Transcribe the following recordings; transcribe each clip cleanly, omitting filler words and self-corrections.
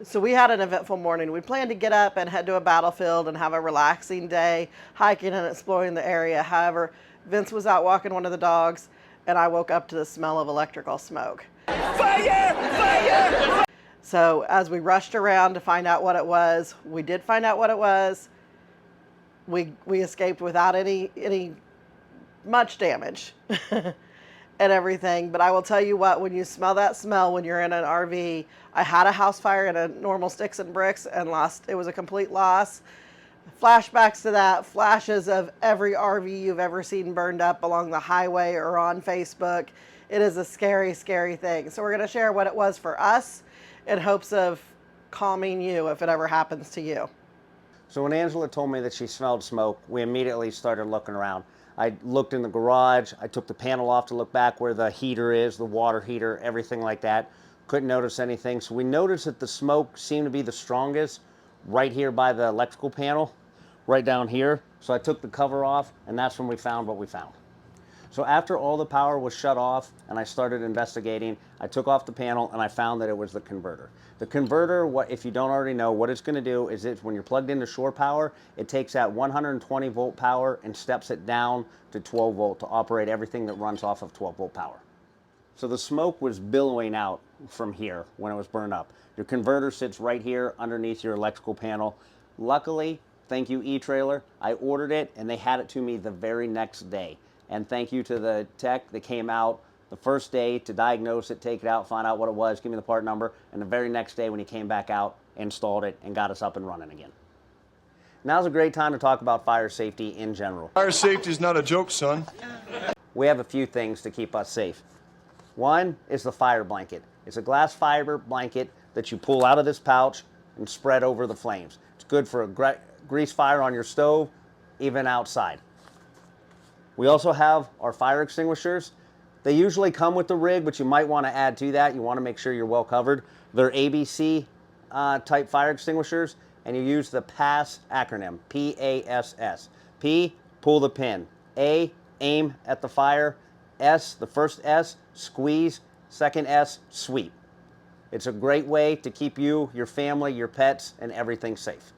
So we had an eventful morning. We planned to get up and head to a battlefield and have a relaxing day, hiking and exploring the area. However, Vince was out walking one of the dogs, and I woke up to the smell of electrical smoke. Fire! Fire! So as we rushed around to find out what it was, we did find out what it was. We escaped without any much damage. And everything, but I will tell you what, when you smell that smell when you're in an RV, I had a house fire in a normal sticks and bricks and it was a complete loss. Flashbacks to that, flashes of every RV you've ever seen burned up along the highway or on Facebook. It is a scary, scary thing. So we're going to share what it was for us in hopes of calming you if it ever happens to you. So when Angela told me that she smelled smoke, we immediately started looking around. I looked in the garage, I took the panel off to look back where the heater is, the water heater, everything like that. Couldn't notice anything. So we noticed that the smoke seemed to be the strongest right here by the electrical panel, right down here. So I took the cover off, and that's when we found what we found. So after all the power was shut off and I started investigating, I took off the panel and I found that it was the converter. The converter, if you don't already know, what it's going to do is when you're plugged into shore power, it takes that 120 volt power and steps it down to 12 volt to operate everything that runs off of 12 volt power. So the smoke was billowing out from here when it was burned up. Your converter sits right here underneath your electrical panel. Luckily, thank you E-Trailer, I ordered it and they had it to me the very next day. And thank you to the tech that came out the first day to diagnose it, take it out, find out what it was, give me the part number, and the very next day when he came back out, installed it, and got us up and running again. Now's a great time to talk about fire safety in general. Fire safety is not a joke, son. We have a few things to keep us safe. One is the fire blanket. It's a glass fiber blanket that you pull out of this pouch and spread over the flames. It's good for a grease fire on your stove, even outside. We also have our fire extinguishers. They usually come with the rig, but you might want to add to that. You want to make sure you're well covered. They're ABC type fire extinguishers, and you use the PASS acronym, P-A-S-S. P, pull the pin. A, aim at the fire. S, the first S, squeeze. Second S, sweep. It's a great way to keep you, your family, your pets, and everything safe.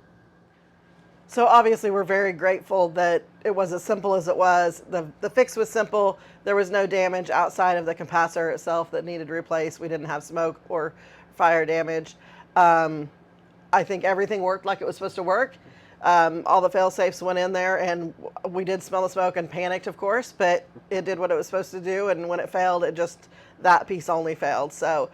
So obviously we're very grateful that it was as simple as it was. The fix was simple. There was no damage outside of the capacitor itself that needed replaced. We didn't have smoke or fire damage. I think everything worked like it was supposed to work. All the fail-safes went in there, and we did smell the smoke and panicked, of course, but it did what it was supposed to do, and when it failed, that piece only failed. So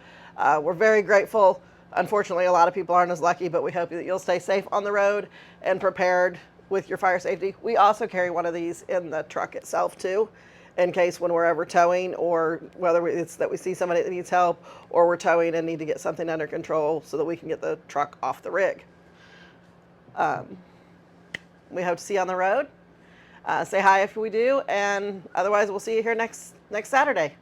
we're very grateful. Unfortunately, a lot of people aren't as lucky, but we hope that you'll stay safe on the road and prepared with your fire safety. We also carry one of these in the truck itself too, in case when we're ever towing, or whether it's that we see somebody that needs help or we're towing and need to get something under control so that we can get the truck off the rig. We hope to see you on the road. Say hi if we do, and otherwise we'll see you here next Saturday.